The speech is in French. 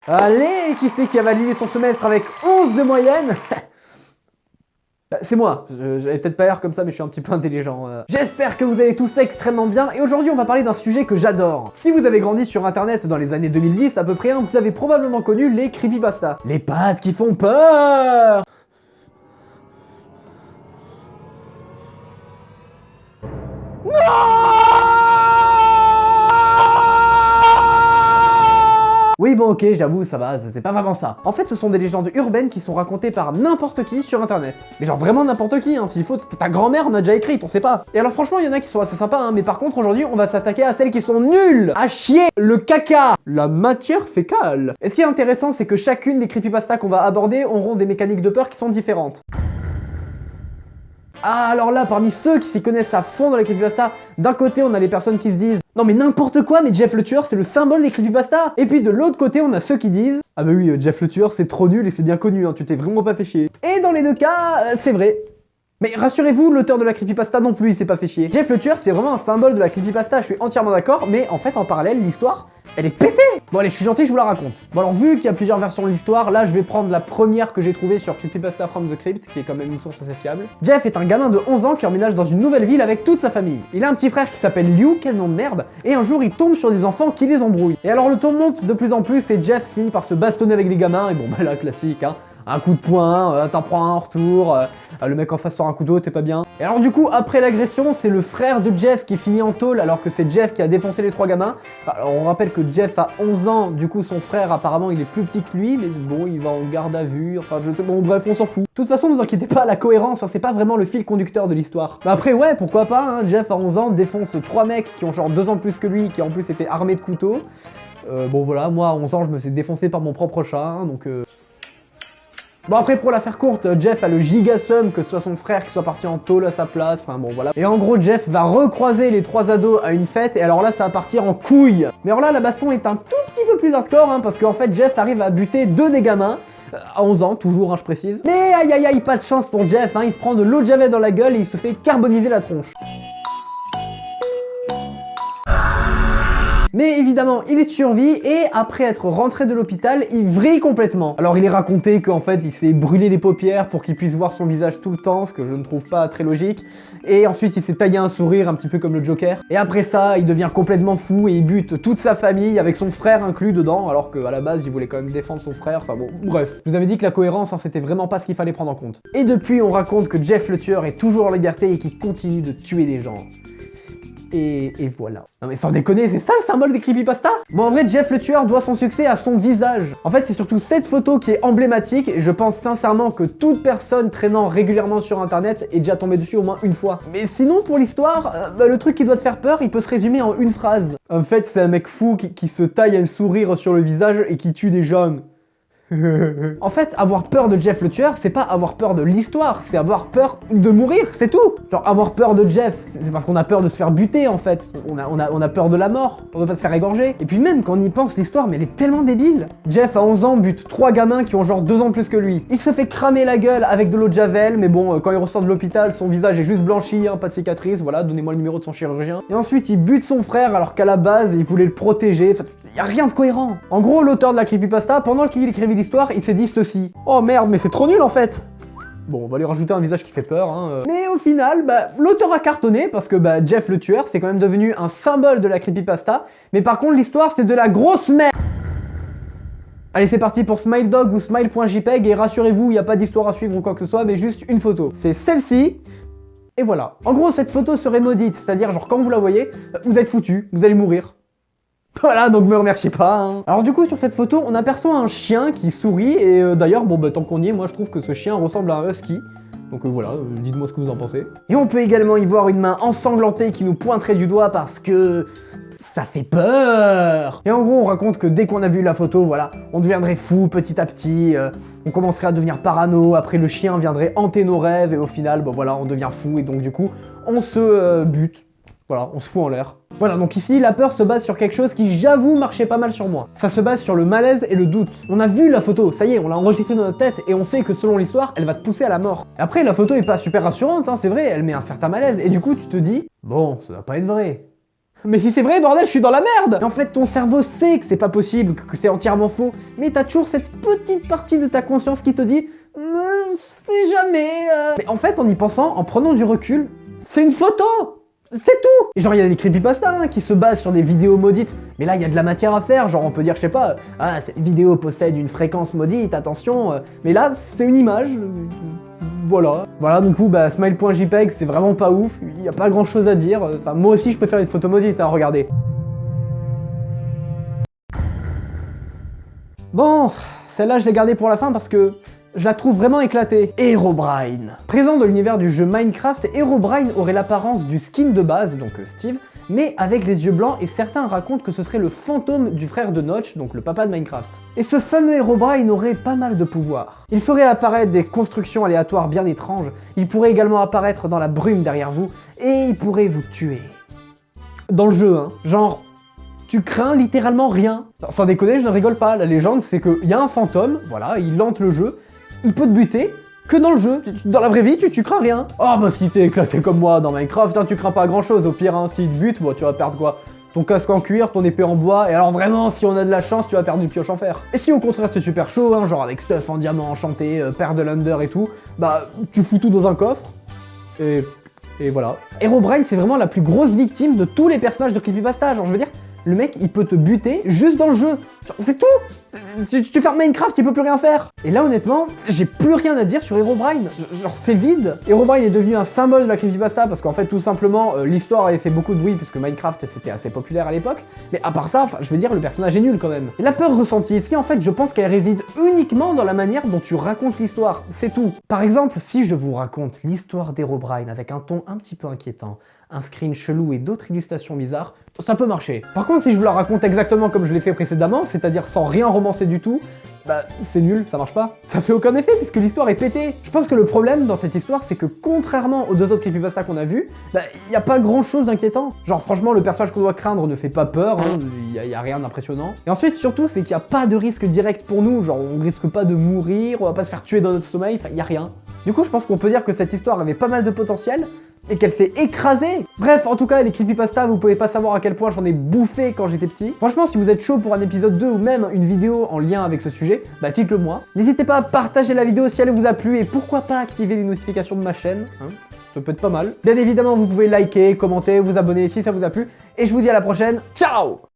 Allez, qui c'est qui a validé son semestre avec 11 de moyenne? C'est moi, j'avais peut-être pas l'air comme ça mais je suis un petit peu intelligent. J'espère que vous allez tous extrêmement bien et aujourd'hui on va parler d'un sujet que j'adore. Si vous avez grandi sur internet dans les années 2010 à peu près, vous avez probablement connu les creepypasta. Les pattes qui font peur. Oui bon ok, j'avoue, ça va, c'est pas vraiment ça. En fait, ce sont des légendes urbaines qui sont racontées par n'importe qui sur internet. Mais genre vraiment n'importe qui, hein, s'il faut, ta grand-mère en a déjà écrit, on sait pas. Et alors franchement, il y en a qui sont assez sympas, hein, mais par contre aujourd'hui, on va s'attaquer à celles qui sont nulles, à chier, le caca, la matière fécale. Et ce qui est intéressant, c'est que chacune des creepypastas qu'on va aborder auront des mécaniques de peur qui sont différentes. Ah alors là, parmi ceux qui s'y connaissent à fond dans les creepypasta, d'un côté on a les personnes qui se disent non mais n'importe quoi, mais Jeff le tueur c'est le symbole des creepypasta. Et puis de l'autre côté on a ceux qui disent ah bah oui, Jeff le tueur c'est trop nul et c'est bien connu, hein, tu t'es vraiment pas fait chier. Et dans les deux cas, c'est vrai. Mais rassurez-vous, l'auteur de la creepypasta non plus il s'est pas fait chier. Jeff le tueur c'est vraiment un symbole de la creepypasta, je suis entièrement d'accord, mais en fait en parallèle l'histoire, elle est pétée. Bon allez, je suis gentil, je vous la raconte. Bon alors vu qu'il y a plusieurs versions de l'histoire, là je vais prendre la première que j'ai trouvée sur Creepypasta from the Crypt, qui est quand même une source assez fiable. Jeff est un gamin de 11 ans qui emménage dans une nouvelle ville avec toute sa famille. Il a un petit frère qui s'appelle Liu, quel nom de merde, et un jour il tombe sur des enfants qui les embrouillent. Et alors le ton monte de plus en plus et Jeff finit par se bastonner avec les gamins, et bon bah là classique hein. Un coup de poing, t'en prends un en retour, le mec en face sort un couteau, t'es pas bien. Et alors du coup, après l'agression, c'est le frère de Jeff qui finit en tôle alors que c'est Jeff qui a défoncé les trois gamins. Alors on rappelle que Jeff a 11 ans, du coup son frère apparemment il est plus petit que lui, mais bon il va en garde à vue, enfin je sais, bon bref on s'en fout. De toute façon, ne vous inquiétez pas, la cohérence, hein, c'est pas vraiment le fil conducteur de l'histoire. Mais après ouais, pourquoi pas, hein, Jeff à 11 ans défonce 3 mecs qui ont genre 2 ans de plus que lui, qui en plus étaient armés de couteaux. Bon voilà, moi à 11 ans je me fais défoncer par mon propre chat, hein, donc Bon après pour la faire courte, Jeff a le giga seum que ce soit son frère qui soit parti en tôle à sa place, enfin bon voilà. Et en gros Jeff va recroiser les trois ados à une fête et alors là ça va partir en couille. Mais alors là la baston est un tout petit peu plus hardcore hein, parce qu'en fait Jeff arrive à buter 2 des gamins, à 11 ans toujours hein, je précise. Mais aïe aïe aïe, pas de chance pour Jeff, hein, il se prend de l'eau de javel dans la gueule et il se fait carboniser la tronche. Mais évidemment, il survit et après être rentré de l'hôpital, il vrille complètement. Alors il est raconté qu'en fait, il s'est brûlé les paupières pour qu'il puisse voir son visage tout le temps, ce que je ne trouve pas très logique. Et ensuite, il s'est taillé un sourire un petit peu comme le Joker. Et après ça, il devient complètement fou et il bute toute sa famille avec son frère inclus dedans, alors qu'à la base, il voulait quand même défendre son frère. Enfin bon, bref. Je vous avais dit que la cohérence, hein, c'était vraiment pas ce qu'il fallait prendre en compte. Et depuis, on raconte que Jeff le tueur est toujours en liberté et qu'il continue de tuer des gens. Et voilà. Non mais sans déconner, c'est ça le symbole des creepypasta? Bon en vrai, Jeff le tueur doit son succès à son visage. En fait, c'est surtout cette photo qui est emblématique et je pense sincèrement que toute personne traînant régulièrement sur internet est déjà tombée dessus au moins une fois. Mais sinon, pour l'histoire, le truc qui doit te faire peur, il peut se résumer en une phrase. En fait, c'est un mec fou qui se taille un sourire sur le visage et qui tue des gens. En fait, avoir peur de Jeff le tueur, c'est pas avoir peur de l'histoire, c'est avoir peur de mourir, c'est tout. Genre avoir peur de Jeff, c'est parce qu'on a peur de se faire buter en fait. On a peur de la mort, on veut pas se faire égorger. Et puis même quand on y pense, l'histoire, mais elle est tellement débile. Jeff à 11 ans bute 3 gamins qui ont genre 2 ans de plus que lui. Il se fait cramer la gueule avec de l'eau de javel, mais bon, quand il ressort de l'hôpital, son visage est juste blanchi, hein, pas de cicatrice, voilà, donnez-moi le numéro de son chirurgien. Et ensuite, il bute son frère alors qu'à la base, il voulait le protéger. Enfin, y a rien de cohérent. En gros, l'auteur de la creepypasta, pendant qu'il écrivait l'histoire, il s'est dit ceci. Oh merde, mais c'est trop nul en fait. Bon, on va lui rajouter un visage qui fait peur, hein. Mais au final, l'auteur a cartonné parce que Jeff le tueur, c'est quand même devenu un symbole de la creepypasta. Mais par contre, l'histoire, c'est de la grosse merde. Allez, c'est parti pour SmileDog ou Smile.jpg et rassurez-vous, il n'y a pas d'histoire à suivre ou quoi que ce soit, mais juste une photo. C'est celle-ci. Et voilà. En gros, cette photo serait maudite, c'est-à-dire genre quand vous la voyez, vous êtes foutu, vous allez mourir. Voilà, donc me remerciez pas, hein. Alors du coup, sur cette photo, on aperçoit un chien qui sourit, et d'ailleurs, bon tant qu'on y est, moi je trouve que ce chien ressemble à un husky. Donc voilà, dites-moi ce que vous en pensez. Et on peut également y voir une main ensanglantée qui nous pointerait du doigt parce que ça fait peur. Et en gros, on raconte que dès qu'on a vu la photo, voilà, on deviendrait fou petit à petit, on commencerait à devenir parano, après le chien viendrait hanter nos rêves, et au final, voilà, on devient fou, et donc du coup, on se bute. Voilà, on se fout en l'air. Voilà, donc ici, la peur se base sur quelque chose qui, j'avoue, marchait pas mal sur moi. Ça se base sur le malaise et le doute. On a vu la photo, ça y est, on l'a enregistrée dans notre tête, et on sait que selon l'histoire, elle va te pousser à la mort. Après, la photo est pas super rassurante, hein, c'est vrai, elle met un certain malaise, et du coup, tu te dis, bon, ça va pas être vrai. Mais si c'est vrai, bordel, je suis dans la merde. Et en fait, ton cerveau sait que c'est pas possible, que c'est entièrement faux, mais t'as toujours cette petite partie de ta conscience qui te dit c'est jamais... Mais en fait, en y pensant, en prenant du recul, c'est une photo. C'est tout. Et genre, il y a des creepypastas hein, qui se basent sur des vidéos maudites, mais là, il y a de la matière à faire. Genre, on peut dire, je sais pas, ah, cette vidéo possède une fréquence maudite, attention. Mais là, c'est une image. Voilà, du coup, bah, smile.jpg, c'est vraiment pas ouf. Il y a pas grand chose à dire. Enfin, moi aussi, je peux faire une photo maudite, hein, regardez. Bon, celle-là, je l'ai gardée pour la fin parce que je la trouve vraiment éclatée. Herobrine. Présent dans l'univers du jeu Minecraft, Herobrine aurait l'apparence du skin de base, donc Steve, mais avec les yeux blancs, et certains racontent que ce serait le fantôme du frère de Notch, donc le papa de Minecraft. Et ce fameux Herobrine aurait pas mal de pouvoirs. Il ferait apparaître des constructions aléatoires bien étranges, il pourrait également apparaître dans la brume derrière vous, et il pourrait vous tuer. Dans le jeu, hein. Genre, tu crains littéralement rien. Non, sans déconner, je ne rigole pas, la légende c'est qu'il y a un fantôme, voilà, il hante le jeu, il peut te buter, que dans le jeu. Dans la vraie vie, tu crains rien. Oh bah si t'es éclaté comme moi dans Minecraft, hein, tu crains pas grand chose. Au pire, hein, s'il te bute, bon, tu vas perdre quoi? Ton casque en cuir, ton épée en bois, et alors vraiment, si on a de la chance, tu vas perdre une pioche en fer. Et si au contraire t'es super chaud, hein, genre avec stuff en diamant enchanté, paire de l'under et tout, bah tu fous tout dans un coffre, et voilà. Herobrine, c'est vraiment la plus grosse victime de tous les personnages de creepypasta, genre je veux dire, le mec il peut te buter juste dans le jeu. C'est tout. Si tu fermes Minecraft, il peut plus rien faire. Et là honnêtement, j'ai plus rien à dire sur Herobrine. Genre c'est vide. Herobrine est devenu un symbole de la creepypasta parce qu'en fait tout simplement l'histoire avait fait beaucoup de bruit puisque Minecraft c'était assez populaire à l'époque. Mais à part ça, je veux dire le personnage est nul quand même. Et la peur ressentie ici en fait je pense qu'elle réside uniquement dans la manière dont tu racontes l'histoire. C'est tout. Par exemple, si je vous raconte l'histoire d'Herobrine avec un ton un petit peu inquiétant, un screen chelou et d'autres illustrations bizarres, ça peut marcher. Par contre, si je vous la raconte exactement comme je l'ai fait précédemment, c'est-à-dire sans rien romancer du tout, bah c'est nul, ça marche pas. Ça fait aucun effet puisque l'histoire est pétée. Je pense que le problème dans cette histoire, c'est que contrairement aux deux autres creepypasta qu'on a vus, bah y a pas grand chose d'inquiétant. Genre franchement, le personnage qu'on doit craindre ne fait pas peur, hein, y a rien d'impressionnant. Et ensuite, surtout, c'est qu'il y a pas de risque direct pour nous, genre on risque pas de mourir, on va pas se faire tuer dans notre sommeil, enfin y a rien. Du coup, je pense qu'on peut dire que cette histoire avait pas mal de potentiel, et qu'elle s'est écrasée. Bref, en tout cas, les creepypasta, vous pouvez pas savoir à quel point j'en ai bouffé quand j'étais petit. Franchement, si vous êtes chaud pour un épisode 2 ou même une vidéo en lien avec ce sujet, bah dites-le moi. N'hésitez pas à partager la vidéo si elle vous a plu et pourquoi pas activer les notifications de ma chaîne, hein, ça peut être pas mal. Bien évidemment, vous pouvez liker, commenter, vous abonner si ça vous a plu. Et je vous dis à la prochaine, ciao!